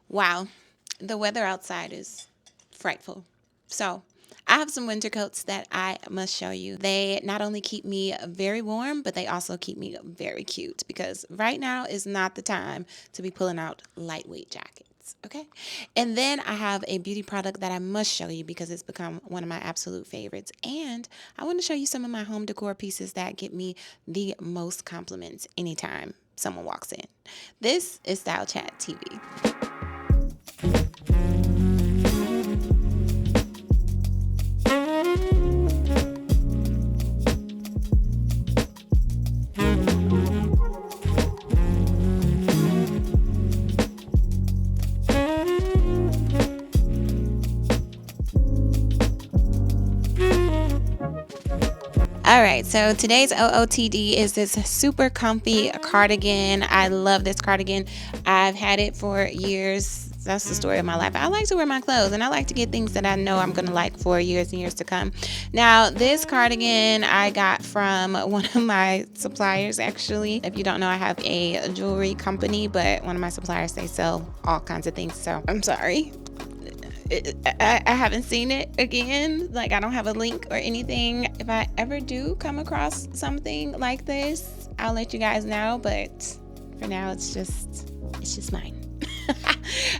Wow, the weather outside is frightful. So, I have some winter coats that I must show you. They not only keep me very warm, but they also keep me very cute because right now is not the time to be pulling out lightweight jackets. Okay. And then I have a beauty product that I must show you because it's become one of my absolute favorites. And I want to show you some of my home decor pieces that get me the most compliments anytime someone walks in. This is Style Chat TV. All right, so today's OOTD is this super comfy cardigan. I love this cardigan. I've had it for years. That's the story of my life. I like to wear my clothes and I like to get things that I know I'm going to like for years and years to come. Now, this cardigan I got from one of my suppliers, actually. If you don't know, I have a jewelry company, but one of my suppliers, they sell all kinds of things. So I'm sorry. I haven't seen it again. Like, I don't have a link or anything. If I ever do come across something like this, I'll let you guys know. But for now, it's just mine.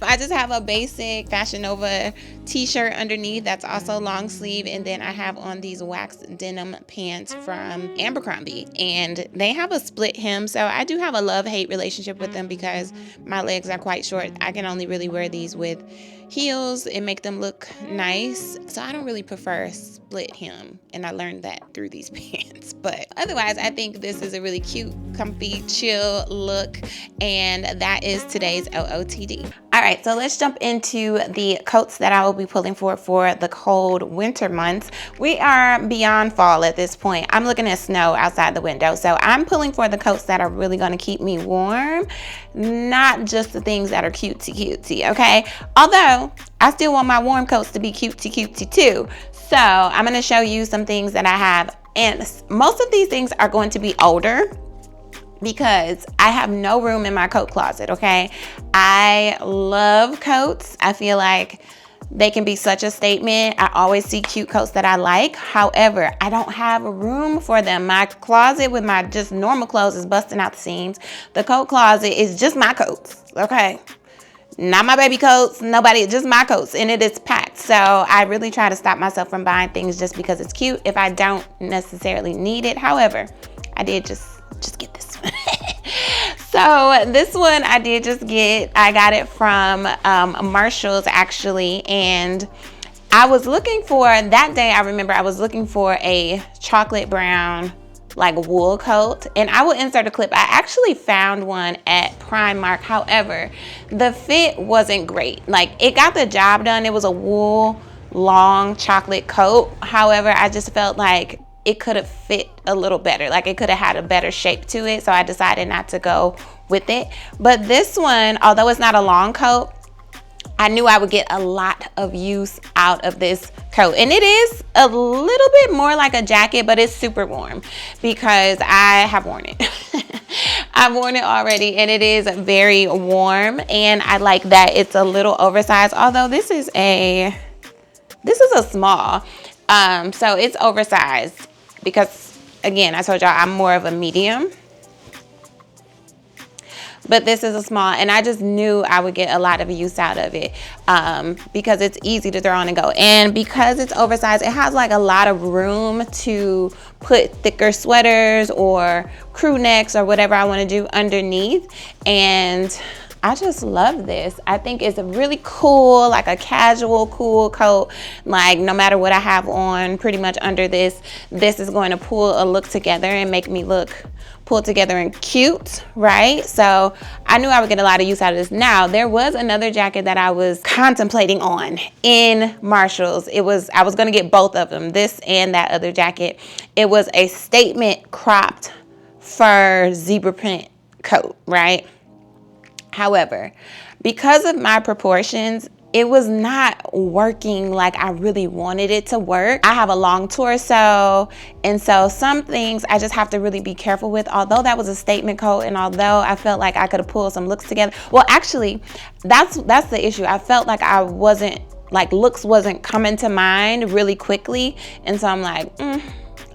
I just have a basic Fashion Nova t-shirt underneath that's also long sleeve, and then I have on these wax denim pants from Abercrombie, and they have a split hem, so I do have a love-hate relationship with them because my legs are quite short. I can only really wear these with heels and make them look nice, so I don't really prefer split hem, and I learned that through these pants. But otherwise, I think this is a really cute, comfy, chill look, and that is today's OOTD. All right, so let's jump into the coats that I will be pulling for the cold winter months. We are beyond fall at this point. I'm looking at snow outside the window, so I'm pulling for the coats that are really going to keep me warm, not just the things that are cutesy, okay? Although I still want my warm coats to be cutesy too. So I'm going to show you some things that I have, and most of these things are going to be older because I have no room in my coat closet, okay? I love coats. I feel like they can be such a statement. I always see cute coats that I like. However, I don't have room for them. My closet with my just normal clothes is busting out the seams. The coat closet is just my coats, okay? Not my baby coats, nobody, just my coats, and it is packed. So I really try to stop myself from buying things just because it's cute if I don't necessarily need it. However, I did just get this one. So this one I did just get. I got it from Marshall's actually, and I was looking for, that day I remember I was looking for a chocolate brown like wool coat, and I will insert a clip. I actually found one at Primark. However, the fit wasn't great. Like, it got the job done. It was a wool long chocolate coat. However, I just felt like it could have fit a little better. Like, it could have had a better shape to it. So I decided not to go with it. But this one, although it's not a long coat, I knew I would get a lot of use out of this coat. And it is a little bit more like a jacket, but it's super warm because I have worn it. I've worn it already, and it is very warm. And I like that it's a little oversized, although this is a small. So it's oversized because, again, I told y'all I'm more of a medium. But this is a small, and I just knew I would get a lot of use out of it because it's easy to throw on and go. And because it's oversized, it has like a lot of room to put thicker sweaters or crew necks or whatever I want to do underneath. And I just love this. I think it's a really cool, like a casual, cool coat. Like, no matter what I have on pretty much under this, this is going to pull a look together and make me look pulled together and cute, right? So I knew I would get a lot of use out of this. Now, there was another jacket that I was contemplating on in Marshall's. I was gonna get both of them, this and that other jacket. It was a statement cropped fur zebra print coat, right? However, because of my proportions, it was not working like I really wanted it to work. I have a long torso, and so some things I just have to really be careful with. Although that was a statement coat, and although I felt like I could have pulled some looks together, well, actually, that's the issue. I felt like I wasn't, like, looks wasn't coming to mind really quickly, and so I'm like,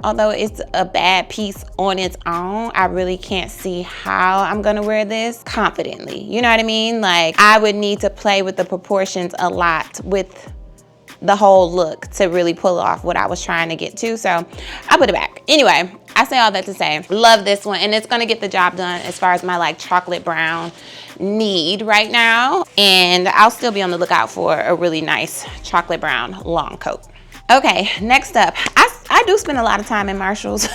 although it's a bad piece on its own, I really can't see how I'm gonna wear this confidently. You know what I mean? Like, I would need to play with the proportions a lot with the whole look to really pull off what I was trying to get to. So I put it back. Anyway, I say all that to say, love this one, and it's gonna get the job done as far as my like chocolate brown need right now. And I'll still be on the lookout for a really nice chocolate brown long coat. Okay, next up, I do spend a lot of time in Marshalls.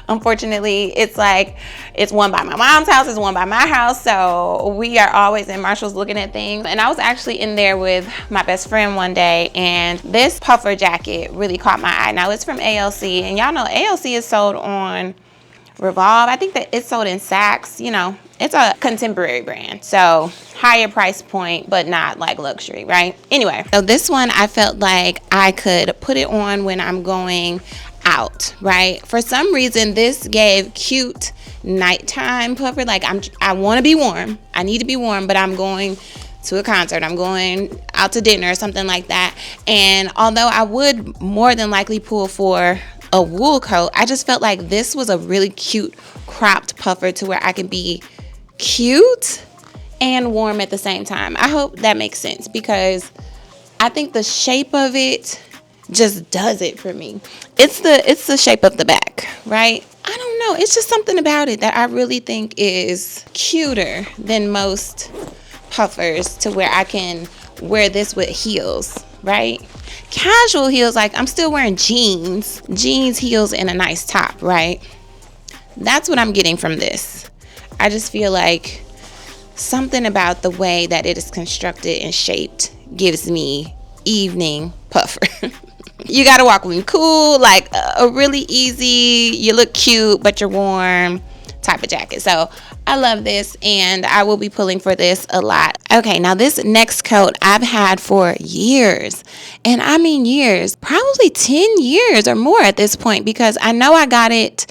Unfortunately, it's like, it's one by my mom's house, it's one by my house, so we are always in Marshalls looking at things. And I was actually in there with my best friend one day, and this puffer jacket really caught my eye. Now, it's from ALC, and y'all know ALC is sold on Revolve. I think that it's sold in Saks. You know, it's a contemporary brand, so higher price point, but not like luxury, right? Anyway, so this one, I felt like I could put it on when I'm going out, right? For some reason, this gave cute nighttime puffer. Like, I want to be warm. I need to be warm, but I'm going to a concert, I'm going out to dinner or something like that. And although I would more than likely pull for a wool coat, I just felt like this was a really cute cropped puffer to where I can be cute and warm at the same time. I hope that makes sense, because I think the shape of it just does it for me. It's the shape of the back, right? I don't know. It's just something about it that I really think is cuter than most puffers, to where I can wear this with heels, right? Casual heels, like I'm still wearing jeans, heels, and a nice top, right? That's what I'm getting from this. I just feel like something about the way that it is constructed and shaped gives me evening puffer. You gotta walk with me cool, like a really easy, you look cute but you're warm type of jacket. So I love this, and I will be pulling for this a lot. Okay, now this next coat I've had for years, and I mean years, probably 10 years or more at this point, because I know I got it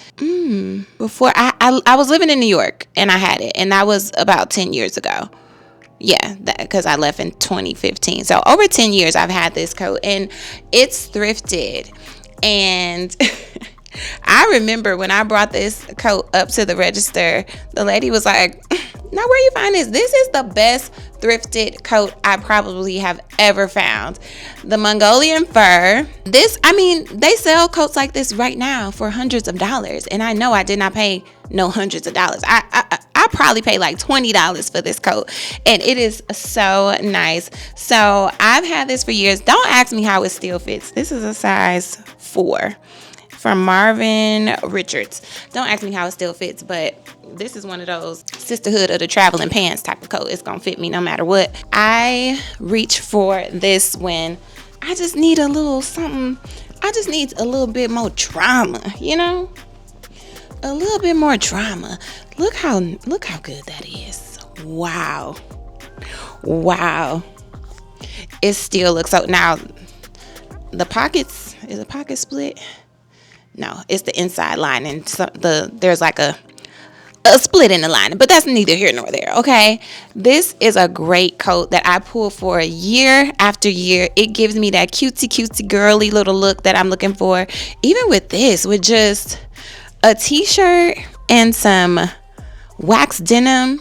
before I was living in New York, and I had it, and that was about 10 years ago. Yeah, because I left in 2015. So over 10 years I've had this coat, and it's thrifted. And I remember when I brought this coat up to the register, the lady was like, "Now, where you find this? This is the best thrifted coat I probably have ever found. The Mongolian fur." They sell coats like this right now for hundreds of dollars, and I know I did not pay no hundreds of dollars. I probably paid like $20 for this coat, and it is so nice. So I've had this for years. Don't ask me how it still fits. This is a size 4 from Marvin Richards. Don't ask me how it still fits, but this is one of those sisterhood of the traveling pants type of coat. It's gonna fit me no matter what. I reach for this when I just need a little something. I just need a little bit more drama, you know? A little bit more drama. Look how good that is. Wow. It still looks so. Now, the pockets, is the pocket split? No, it's the inside lining. So there's like a split in the lining, but that's neither here nor there, okay? This is a great coat that I pull for year after year. It gives me that cutesy girly little look that I'm looking for. Even with this, with just a t-shirt and some wax denim,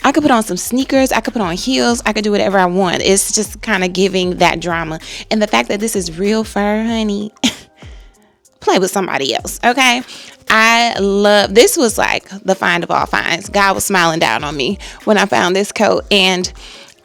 I could put on some sneakers, I could put on heels, I could do whatever I want. It's just kind of giving that drama. And the fact that this is real fur, honey, play with somebody else, okay? I love, this was like the find of all finds. God was smiling down on me when I found this coat, and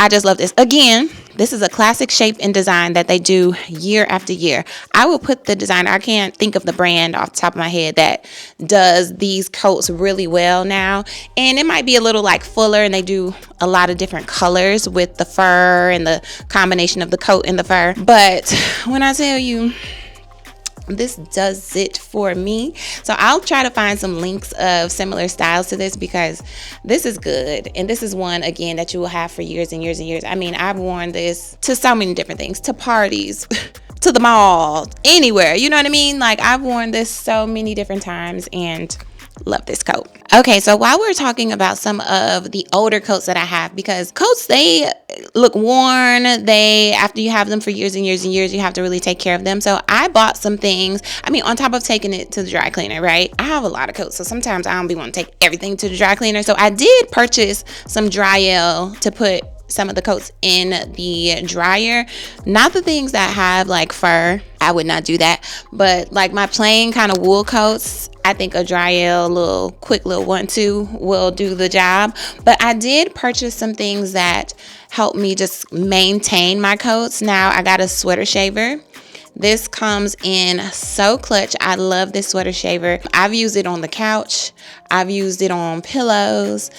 I just love this. Again, this is a classic shape and design that they do year after year. I will put the designer, I can't think of the brand off the top of my head that does these coats really well now. And it might be a little like fuller, and they do a lot of different colors with the fur and the combination of the coat and the fur. But when I tell you, this does it for me. So I'll try to find some links of similar styles to this, because this is good. And this is one, again, that you will have for years and years and years. I mean, I've worn this to so many different things, to parties, to the mall, anywhere. You know what I mean? Like, I've worn this so many different times and love this coat. Okay, so while we're talking about some of the older coats that I have, because coats, they look worn. After you have them for years and years and years, you have to really take care of them. So I bought some things. I mean, on top of taking it to the dry cleaner, right? I have a lot of coats, so sometimes I don't be wanting to take everything to the dry cleaner. So I did purchase some Dryel to put some of the coats in the dryer. Not the things that have like fur, I would not do that, but like my plain kind of wool coats, I think a Dryel quick little 1-2 will do the job. But I did purchase some things that help me just maintain my coats. Now I got a sweater shaver. This comes in so clutch. I love this sweater shaver. I've used it on the couch. I've used it on pillows.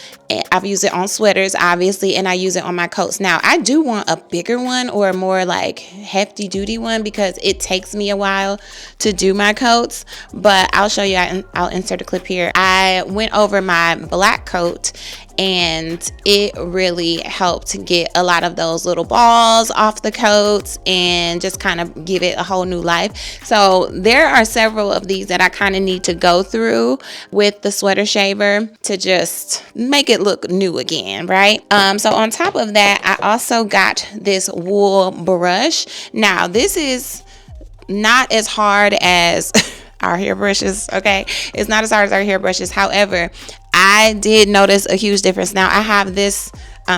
I've used it on sweaters, obviously, and I use it on my coats. Now, I do want a bigger one or a more like hefty duty one, because it takes me a while to do my coats, but I'll show you. I'll insert a clip here. I went over my black coat, and it really helped get a lot of those little balls off the coats and just kind of give it a whole new life. So there are several of these that I kind of need to go through with the sweater shaver to just make it look new again, right? So on top of that, I also got this wool brush. Now, this is not as hard as our hairbrushes, okay? It's not as hard as our hairbrushes. However, I did notice a huge difference. Now, I have this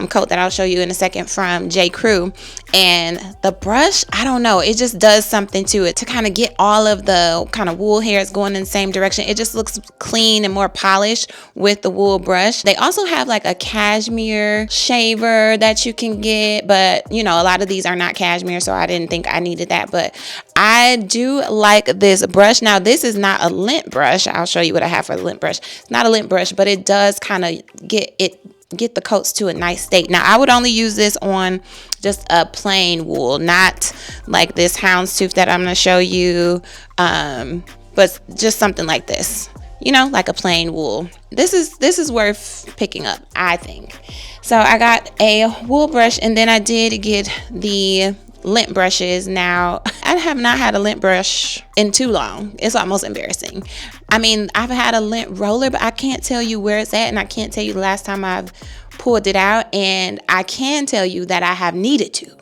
coat that I'll show you in a second from J. Crew, and the brush, I don't know, it just does something to it to kind of get all of the kind of wool hairs going in the same direction. It just looks clean and more polished with the wool brush. They also have like a cashmere shaver that you can get, but you know, a lot of these are not cashmere, so I didn't think I needed that, but I do like this brush. Now, this is not a lint brush. I'll show you what I have for the lint brush. It's not a lint brush, but it does kind of get the coats to a nice state. Now, I would only use this on just a plain wool, not like this houndstooth that I'm going to show you, but just something like this, you know, like a plain wool. This is worth picking up, I think. So I got a wool brush, and then I did get the lint brushes. Now, I have not had a lint brush in too long. It's almost embarrassing. I mean, I've had a lint roller, but I can't tell you where it's at, and I can't tell you the last time I've pulled it out, and I can tell you that I have needed to.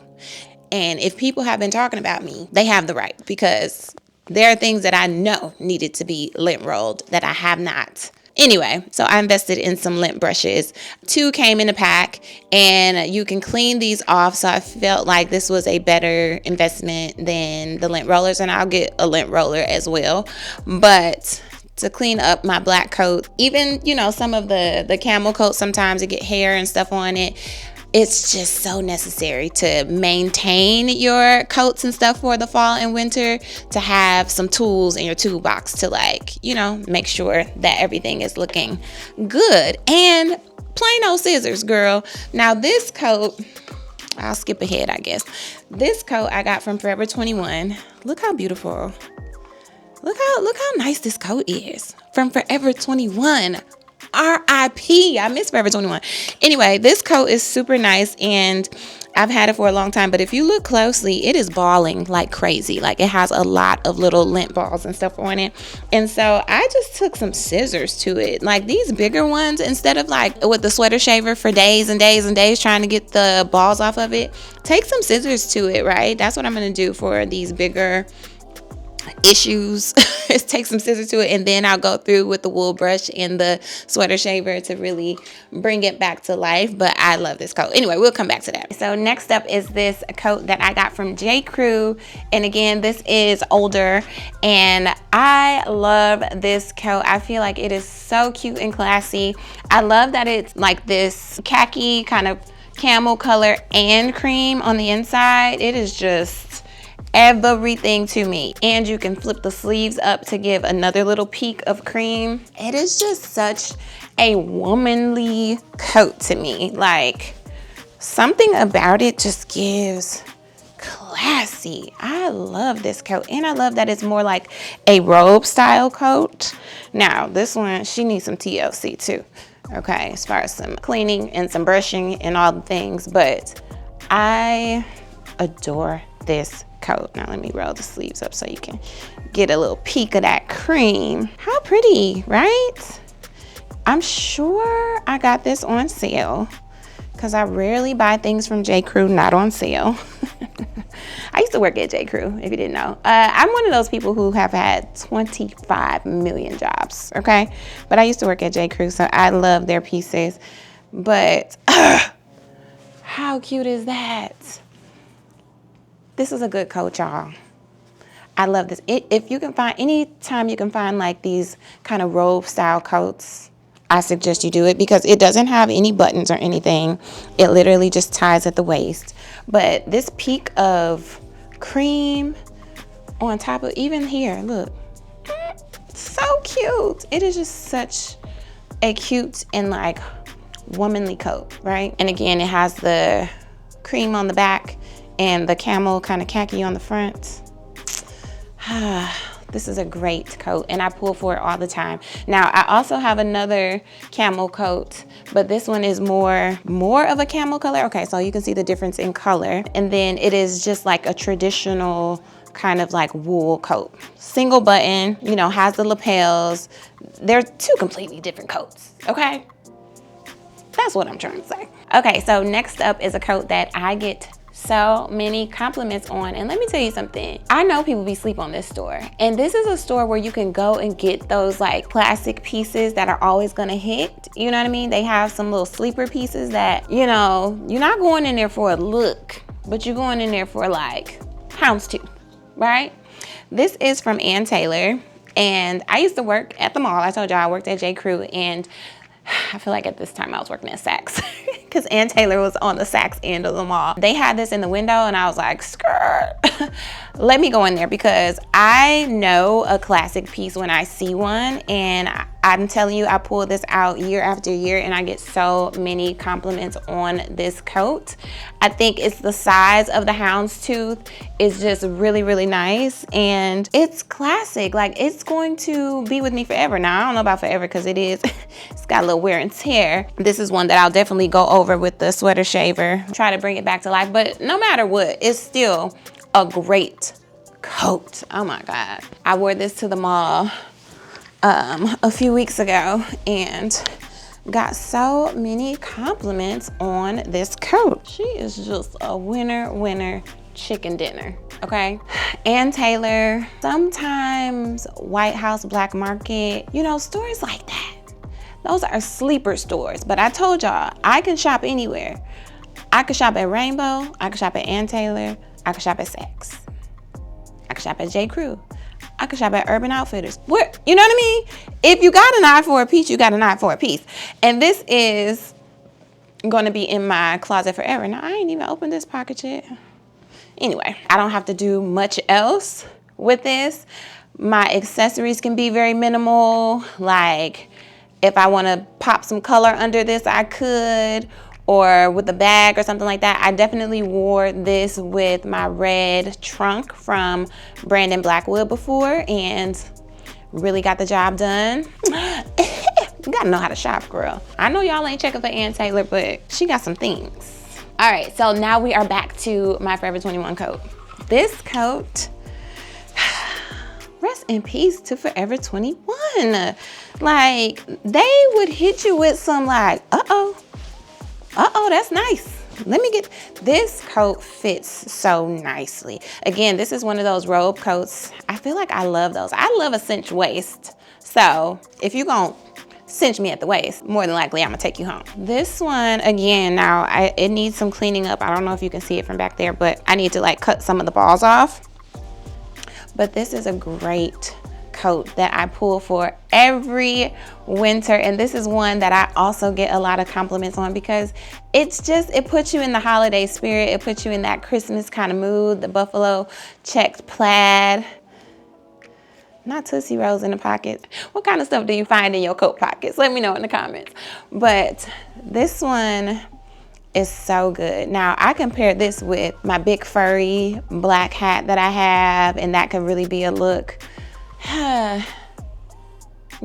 And if people have been talking about me, they have the right, because there are things that I know needed to be lint rolled that I have not. Anyway, so I invested in some lint brushes. 2 came in a pack, and you can clean these off. So I felt like this was a better investment than the lint rollers, and I'll get a lint roller as well. But to clean up my black coat, even, you know, some of the camel coats, sometimes it get hair and stuff on it. It's just so necessary to maintain your coats and stuff for the fall and winter, to have some tools in your toolbox to, like, you know, make sure that everything is looking good. And plain old scissors, girl. Now, this coat, I'll skip ahead, I guess. This coat I got from Forever 21. Look how beautiful. Look how nice this coat is from Forever 21. R.I.P. I miss Forever 21. Anyway, this coat is super nice, and I've had it for a long time, but if you look closely, it is balling like crazy. Like, it has a lot of little lint balls and stuff on it. And so I just took some scissors to it. Like, these bigger ones, instead of like with the sweater shaver for days and days and days trying to get the balls off of it, take some scissors to it, right? That's what I'm going to do for these bigger issues. Is take some scissors to it, and then I'll go through with the wool brush and the sweater shaver to really bring it back to life. But I love this coat. Anyway, we'll come back to that. So next up is this coat that I got from J. Crew, and again, this is older, and I love this coat. I feel like it is so cute and classy. I love that it's like this khaki kind of camel color and cream on the inside. It is just everything to me. And you can flip the sleeves up to give another little peek of cream. It is just such a womanly coat to me. Like, something about it just gives class. classy. I love this coat, and I love that it's more like a robe style coat. Now this one, she needs some TLC too, okay, as far as some cleaning and some brushing and all the things, but I adore this coat. Now let me roll the sleeves up so you can get a little peek of that cream. How pretty, right? I'm sure I got this on sale because I rarely buy things from J. Crew not on sale. I used to work at J. Crew, if you didn't know. I'm one of those people who have had 25 million jobs, okay? But I used to work at J. Crew, so I love their pieces. But how cute is that? This is a good coat, y'all. I love this. If you can find, anytime you can find like these kind of robe style coats, I suggest you do it because it doesn't have any buttons or anything. It literally just ties at the waist. But this peak of cream on top of, even here, look, so cute. It is just such a cute and like womanly coat, right? And again, it has the cream on the back and the camel kind of khaki on the front. This is a great coat, and I pull for it all the time. Now, I also have another camel coat, but this one is more of a camel color. Okay, so you can see the difference in color. And then it is just like a traditional kind of like wool coat. Single button, you know, has the lapels. They're two completely different coats, okay? That's what I'm trying to say. Okay, so next up is a coat that I get so many compliments on, and let me tell you something. I know people be sleep on this store, and this is a store where you can go and get those like classic pieces that are always gonna hit. You know what I mean? They have some little sleeper pieces that, you know, you're not going in there for a look, but you're going in there for like houndstooth, right? This is from Ann Taylor, and I used to work at the mall. I told y'all I worked at J. Crew, and I feel like at this time I was working at Saks because Ann Taylor was on the Saks end of the mall. They had this in the window, and I was like, skirt. Let me go in there because I know a classic piece when I see one, and I'm telling you, I pull this out year after year, and I get so many compliments on this coat. I think it's the size of the houndstooth is just really, really nice, and it's classic. Like, it's going to be with me forever. Now, I don't know about forever because it is, it's got a little wear and tear. This is one that I'll definitely go over with the sweater shaver, try to bring it back to life, but no matter what, it's still a great coat. Oh my God. I wore this to the mall a few weeks ago and got so many compliments on this coat. She is just a winner chicken dinner, okay? Ann Taylor, sometimes White House Black Market, you know, stores like that. Those are sleeper stores, but I told y'all, I can shop anywhere. I could shop at Rainbow, I could shop at Ann Taylor, I could shop at Saks, I could shop at J. Crew, I could shop at Urban Outfitters. Where, you know what I mean? If you got an eye for a piece, you got an eye for a piece. And this is going to be in my closet forever. Now, I ain't even opened this pocket yet. Anyway, I don't have to do much else with this. My accessories can be very minimal. Like, if I want to pop some color under this, I could, or with a bag or something like that. I definitely wore this with my red trunk from Brandon Blackwood before and really got the job done. You gotta know how to shop, girl. I know y'all ain't checking for Ann Taylor, but she got some things. All right, so now we are back to my Forever 21 coat. This coat, rest in peace to Forever 21. Like, they would hit you with some like, uh-oh, that's nice. Let me get, this coat fits so nicely. Again, this is one of those robe coats. I feel like I love those. I love a cinch waist. So if you're gonna cinch me at the waist, more than likely I'm gonna take you home. This one, again, now it needs some cleaning up. I don't know if you can see it from back there, but I need to like cut some of the balls off. But this is a great coat that I pull for every winter, and this is one that I also get a lot of compliments on because it's just, it puts you in the holiday spirit. It puts you in that Christmas kind of mood. The buffalo checked plaid, not Tootsie Rolls in the pockets. What kind of stuff do you find in your coat pockets? Let me know in the comments. But this one, is so good. Now I compare this with my big furry black hat that I have, and that could really be a look.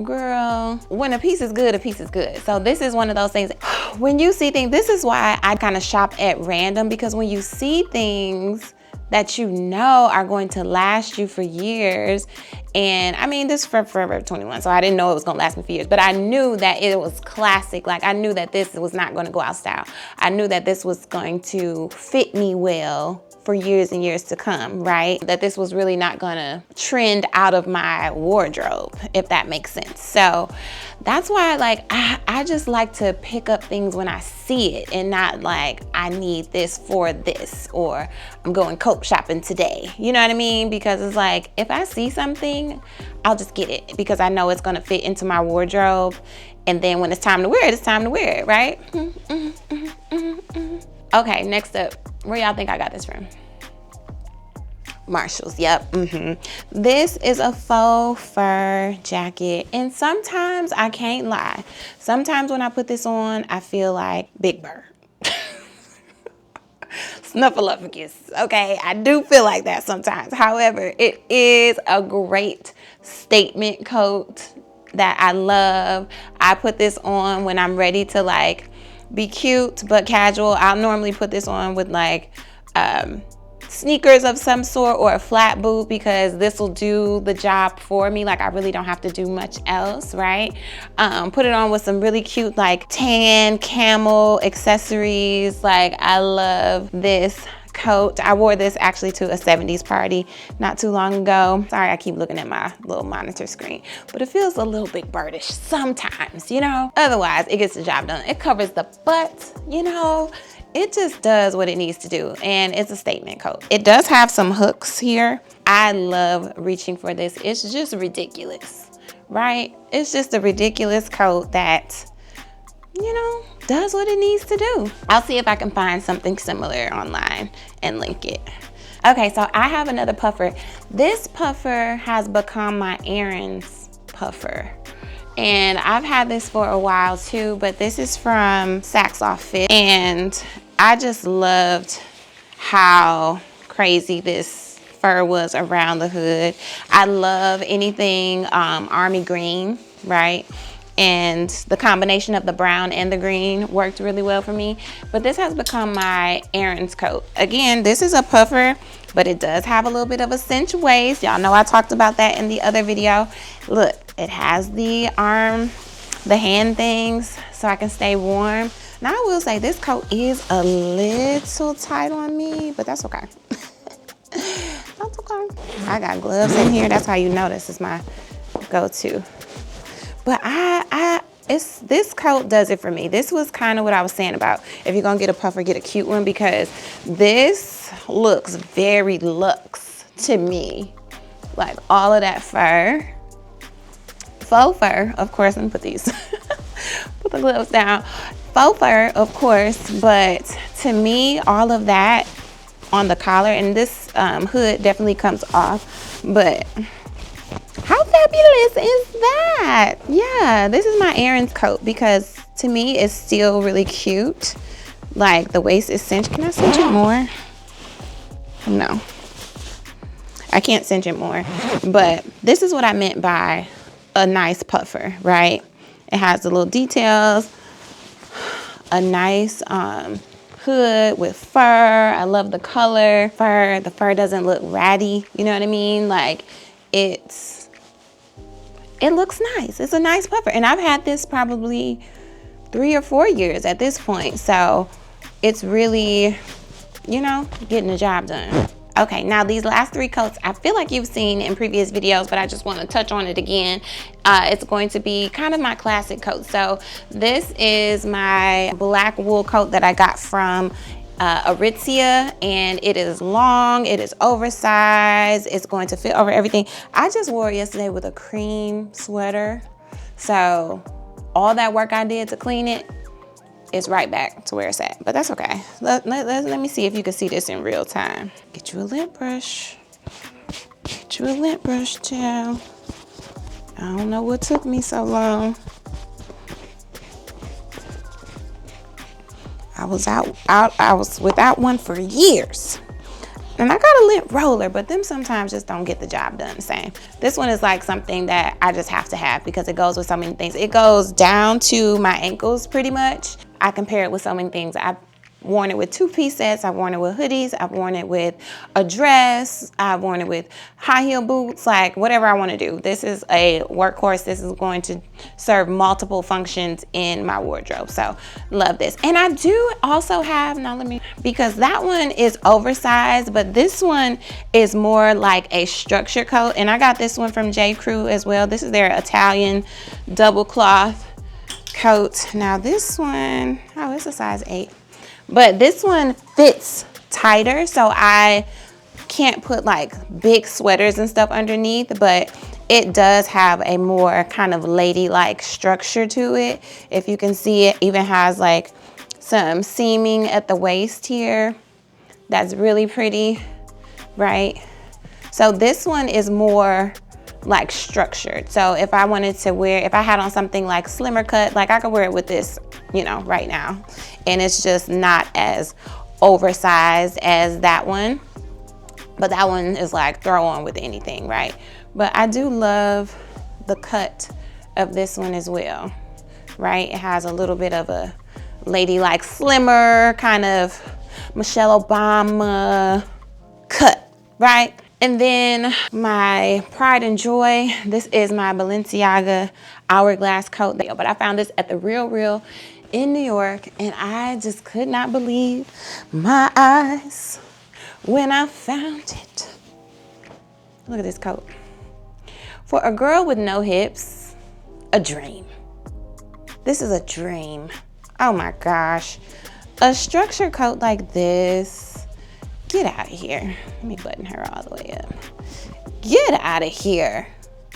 Girl, when a piece is good, a piece is good. So this is one of those things, when you see things, this is why I kind of shop at random, because when you see things that you know are going to last you for years, and I mean, this is for Forever 21, so I didn't know it was gonna last me for years, but I knew that it was classic. Like, I knew that this was not gonna go out of style. I knew that this was going to fit me well for years and years to come, right? That this was really not gonna trend out of my wardrobe, if that makes sense. So that's why, like, I just like to pick up things when I see it, and not like, I need this for this, or I'm going coat shopping today. You know what I mean? Because it's like, if I see something, I'll just get it because I know it's gonna fit into my wardrobe. And then when it's time to wear it, it's time to wear it, right? Okay, next up, where y'all think I got this from? Marshalls, yep. This is a faux fur jacket, and sometimes, I can't lie, sometimes when I put this on, I feel like Big Bird. Snuffleupagus, okay? I do feel like that sometimes. However, it is a great statement coat that I love. I put this on when I'm ready to, like, be cute but casual. I'll normally put this on with, like, sneakers of some sort, or a flat boot, because this will do the job for me. Like, I really don't have to do much else, right? Put it on with some really cute, like, tan camel accessories. Like, I love this coat. I wore this actually to a 70s party not too long ago. Sorry, I keep looking at my little monitor screen, but it feels a little bit birdish sometimes, you know? Otherwise, it gets the job done. It covers the butt, you know? It just does what it needs to do, and it's a statement coat. It does have some hooks here. I love reaching for this. It's just ridiculous, right? It's just a ridiculous coat that, you know, does what it needs to do. I'll see if I can find something similar online and link it. Okay, so I have another puffer. This puffer has become my errands puffer. And I've had this for a while too, but this is from Saks Off Fit. And I just loved how crazy this fur was around the hood. I love anything army green, right? And the combination of the brown and the green worked really well for me. But this has become my errands coat. Again, this is a puffer, but it does have a little bit of a cinch waist. Y'all know I talked about that in the other video. Look, it has the hand things so I can stay warm. Now I will say this coat is a little tight on me, but that's okay. That's okay. I got gloves in here. That's how you know this is my go-to. But this coat does it for me. This was kind of what I was saying about, if you're gonna get a puffer, get a cute one, because this looks very luxe to me. Like, all of that fur, faux fur, of course. Let me put these, put the gloves down. Faux fur, of course, but to me, all of that on the collar, and this hood definitely comes off, but how fabulous is that? Yeah, this is my errands coat, because to me, it's still really cute. Like, the waist is cinched. Can I cinch it more? No, I can't cinch it more. But this is what I meant by a nice puffer, right? It has the little details, a nice hood with fur. I love the color. The fur doesn't look ratty. You know what I mean? Like, it looks nice. It's a nice puffer. And I've had this probably 3 or 4 years at this point. So it's really, you know, getting the job done. Okay, now these last 3 coats, I feel like you've seen in previous videos, but I just want to touch on it again. It's going to be kind of my classic coat. So this is my black wool coat that I got from Aritzia, and it is long, it is oversized, it's going to fit over everything. I just wore it yesterday with a cream sweater, so all that work I did to clean it is right back to where it's at, but that's okay. Let me see if you can see this in real time. Get you a lint brush. Get you a lint brush, child. I don't know what took me so long. I I was without one for years. And I got a lint roller, but them sometimes just don't get the job done the same. This one is like something that I just have to have because it goes with so many things. It goes down to my ankles pretty much. I compare it with so many things. I've worn it with two-piece sets. I've worn it with hoodies. I've worn it with a dress. I've worn it with high heel boots, like whatever I want to do. This is a workhorse. This is going to serve multiple functions in my wardrobe. So love this. And I do also have, because that one is oversized, but this one is more like a structured coat. And I got this one from J. Crew as well. This is their Italian double cloth coat. Now this one, oh, it's a size 8. But this one fits tighter, so I can't put like big sweaters and stuff underneath, but it does have a more kind of ladylike structure to it. If you can see, it even has like some seaming at the waist here. That's really pretty, right? So this one is more like structured. So if I wanted to wear, if I had on something like slimmer cut, like I could wear it with this, you know, right now. And it's just not as oversized as that one. But that one is like throw on with anything, right? But I do love the cut of this one as well, right? It has a little bit of a ladylike, slimmer kind of Michelle Obama cut, right? And then my pride and joy, this is my Balenciaga hourglass coat. But I found this at the Real in New York, and I just could not believe my eyes when I found it. Look at this coat. For a girl with no hips, a dream. This is a dream. Oh my gosh. A structured coat like this. Get out of here. Let me button her all the way up. Get out of here.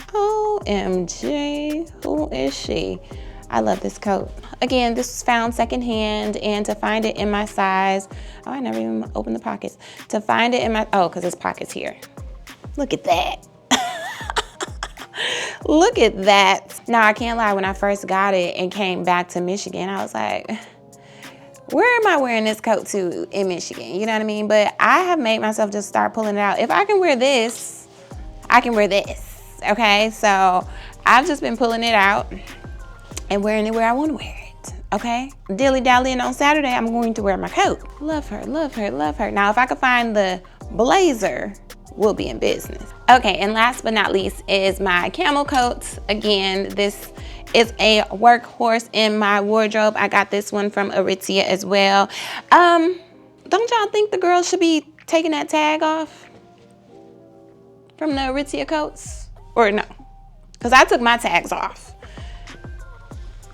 OMG, who is she? I love this coat. Again, this was found secondhand, and to find it in my size, oh, I never even opened the pockets. To find it in my, oh, because there's pockets here. Look at that. Look at that. Now, I can't lie, when I first got it and came back to Michigan, I was like, where am I wearing this coat to in Michigan? You know what I mean? But I have made myself just start pulling it out. If I can wear this, I can wear this, okay? So I've just been pulling it out and wearing it where I want to wear it, okay? Dilly-dallying on Saturday, I'm going to wear my coat. Love her, love her, love her. Now, if I could find the blazer, we'll be in business. Okay, and last but not least is my camel coat. Again, this is a workhorse in my wardrobe. I got this one from Aritzia as well. Don't y'all think the girls should be taking that tag off from the Aritzia coats? Or no? Because I took my tags off.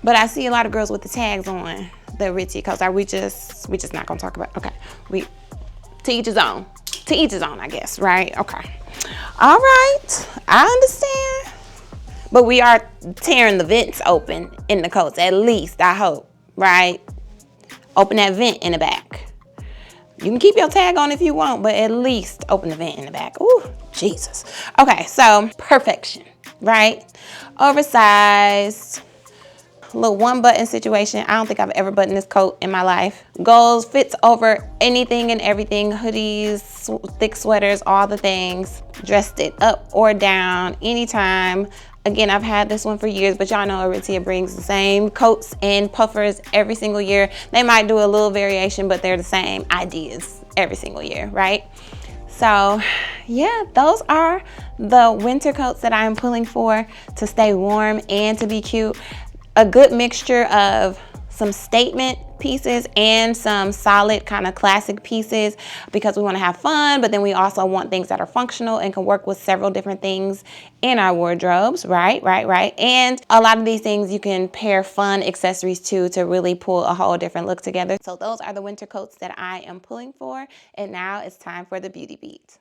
But I see a lot of girls with the tags on the Aritzia coats. Are we just not gonna talk about, okay. To each his own. To each his own, I guess, right? Okay. All right, I understand. But we are tearing the vents open in the coats, at least, I hope, right? Open that vent in the back. You can keep your tag on if you want, but at least open the vent in the back. Ooh, Jesus. Okay, so perfection, right? Oversized, little one button situation. I don't think I've ever buttoned this coat in my life. Goes, fits over anything and everything. Hoodies, thick sweaters, all the things. Dressed it up or down anytime. Again, I've had this one for years, but y'all know Aritzia brings the same coats and puffers every single year. They might do a little variation, but they're the same ideas every single year, right? So yeah, those are the winter coats that I'm pulling for to stay warm and to be cute. A good mixture of some statement pieces and some solid kind of classic pieces, because we want to have fun, but then we also want things that are functional and can work with several different things in our wardrobes, right? And a lot of these things you can pair fun accessories to really pull a whole different look together. So those are the winter coats that I am pulling for. And now it's time for the beauty beat.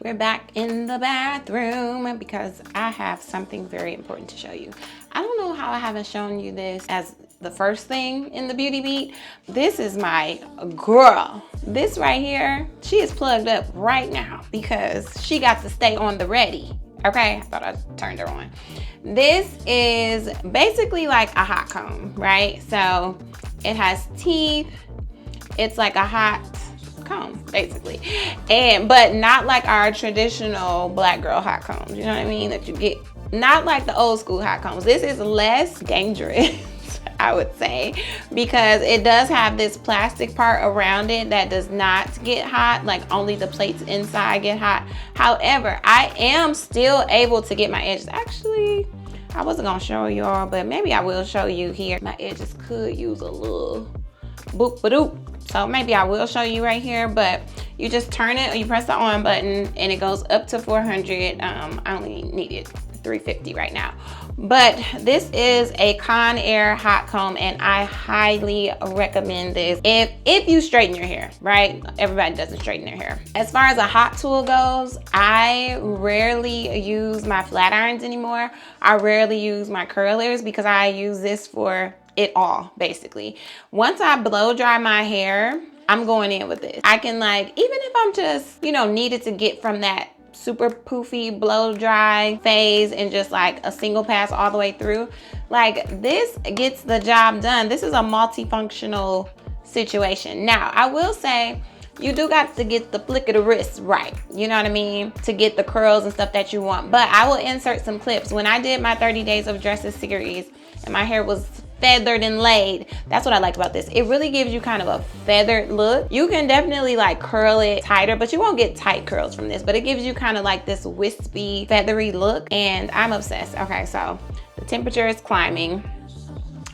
We're back in the bathroom because I have something very important to show you. I don't know how I haven't shown you this as the first thing in the beauty beat. This is my girl. This right here, she is plugged up right now because she got to stay on the ready, Okay, I thought I turned her on. This is basically like a hot comb, right? So it has teeth. It's like a hot comb, basically. But not like our traditional black girl hot combs, you know what I mean? That you get, not like the old school hot combs. This is less dangerous, I would say, because it does have this plastic part around it that does not get hot, like only the plates inside get hot. However, I am still able to get my edges. Actually, I wasn't gonna show y'all, but maybe I will show you here. My edges could use a little boop-ba-doop. So maybe I will show you right here, but you just turn it, or you press the on button and it goes up to 400. I only needed 350 right now. But this is a Conair hot comb, and I highly recommend this if you straighten your hair, right? Everybody doesn't straighten their hair. As far as a hot tool goes, I rarely use my flat irons anymore. I rarely use my curlers because I use this for it all, basically. Once I blow dry my hair, I'm going in with this. I can, like, even if I'm just, you know, needed to get from that super poofy blow dry phase and just like a single pass all the way through, like, this gets the job done. This is a multifunctional situation. Now, I will say, you do got to get the flick of the wrist right, you know what I mean, to get the curls and stuff that you want. But I will insert some clips. When I did my 30 Days of Dresses series and my hair was feathered and laid, that's what I liked about this. It really gives you kind of a feathered look. You can definitely like curl it tighter, but you won't get tight curls from this, but it gives you kind of like this wispy, feathery look, and I'm obsessed. Okay, so the temperature is climbing.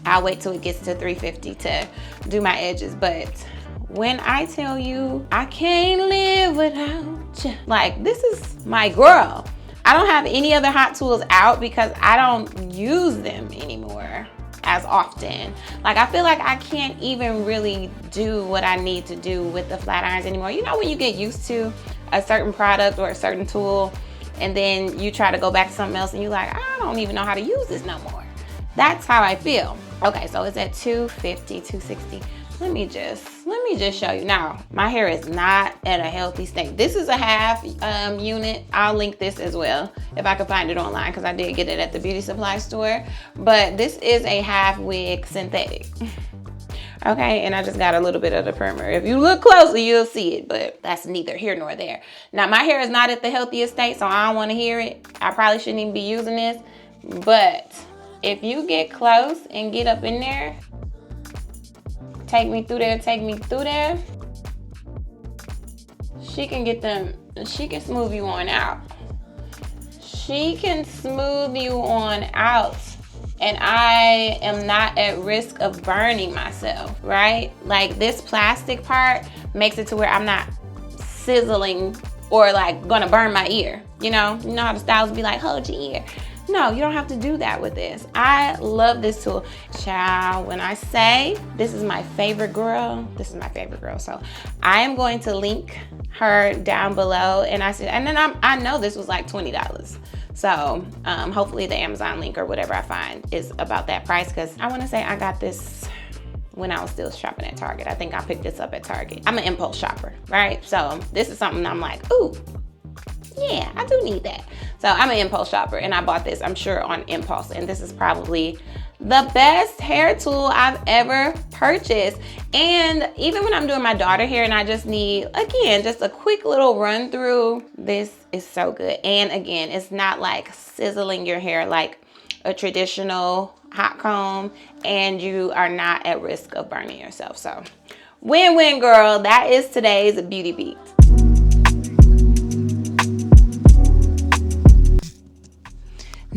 I'll wait till it gets to 350 to do my edges, but when I tell you I can't live without you, like, this is my girl. I don't have any other hot tools out because I don't use them anymore as often. Like, I feel like I can't even really do what I need to do with the flat irons anymore. You know, when you get used to a certain product or a certain tool and then you try to go back to something else and you're like, I don't even know how to use this no more. That's how I feel. Okay, so it's at 250, 260. Let me just show you. Now, my hair is not at a healthy state. This is a half unit. I'll link this as well if I can find it online, because I did get it at the beauty supply store. But this is a half wig synthetic. Okay, and I just got a little bit of the primer. If you look closely, you'll see it, but that's neither here nor there. Now, my hair is not at the healthiest state, so I don't want to hear it. I probably shouldn't even be using this, but if you get close and get up in there, take me through there, take me through there, she can get them, she can smooth you on out. She can smooth you on out, and I am not at risk of burning myself, right? Like, this plastic part makes it to where I'm not sizzling or like gonna burn my ear. You know how the stylists be like, hold your ear. No, you don't have to do that with this. I love this tool. Child, when I say this is my favorite girl, this is my favorite girl. So I am going to link her down below. And then I know this was like $20. So hopefully the Amazon link or whatever I find is about that price, because I want to say I got this when I was still shopping at Target. I think I picked this up at Target. I'm an impulse shopper, right? So this is something I'm like, ooh, yeah, I do need that. So I'm an impulse shopper, and I bought this, I'm sure, on impulse. And this is probably the best hair tool I've ever purchased. And even when I'm doing my daughter hair and I just need, again, just a quick little run through, this is so good. And again, it's not like sizzling your hair like a traditional hot comb, and you are not at risk of burning yourself. So win-win, girl. That is today's beauty beat.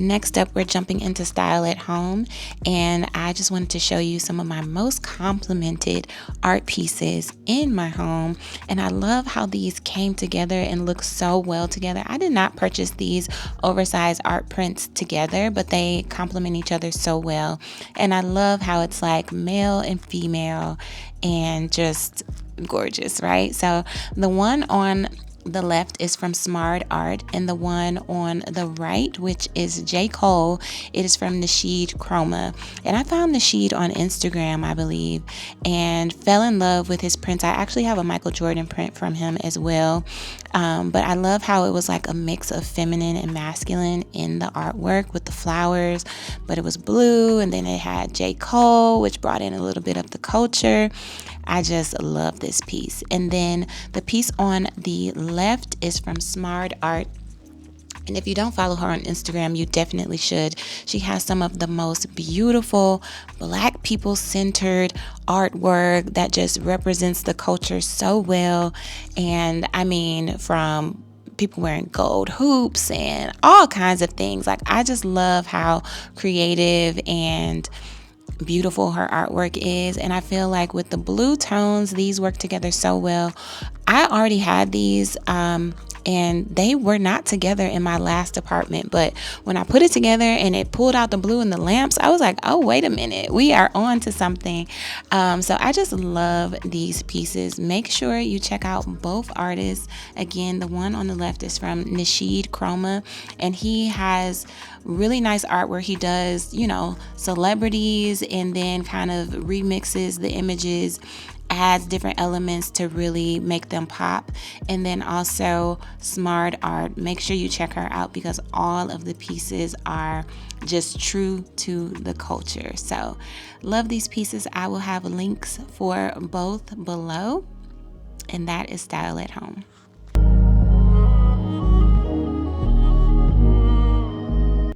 Next up, we're jumping into style at home, and I just wanted to show you some of my most complimented art pieces in my home. And I love how these came together and look so well together. I did not purchase these oversized art prints together, but they complement each other so well. And I love how it's like male and female and just gorgeous, right? So the one on the left is from Smart Art, and the one on the right, which is J. Cole, it is from Nasheed Chroma. And I found Nasheed on Instagram, I believe, and fell in love with his prints. I actually have a Michael Jordan print from him as well. But I love how it was like a mix of feminine and masculine in the artwork with the flowers, but it was blue, and then it had J. Cole, which brought in a little bit of the culture. I just love this piece. And then the piece on the left is from Smart Art. And if you don't follow her on Instagram, you definitely should. She has some of the most beautiful Black people centered artwork that just represents the culture so well. And I mean, from people wearing gold hoops and all kinds of things. Like, I just love how creative and beautiful her artwork is. And I feel like with the blue tones, these work together so well. I already had these and they were not together in my last apartment, but when I put it together and it pulled out the blue and the lamps, I was like, oh, wait a minute, we are on to something. So I just love these pieces. Make sure you check out both artists. Again, the one on the left is from Nasheed Chroma, and he has really nice art where he does, celebrities, and then kind of remixes the images, adds different elements to really make them pop. And then also Smart Art, make sure you check her out because all of the pieces are just true to the culture. So love these pieces. I will have links for both below, and that is Style at Home.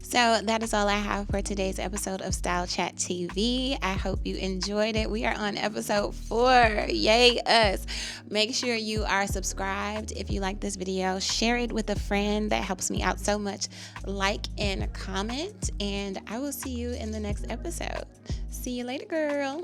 So that is all I have for today's episode of Style Chat TV. I hope you enjoyed it. We are on episode 4. Yay us. Make sure you are subscribed. If you like this video, share it with a friend. That helps me out so much. Like and comment, and I will see you in the next episode. See you later, girl.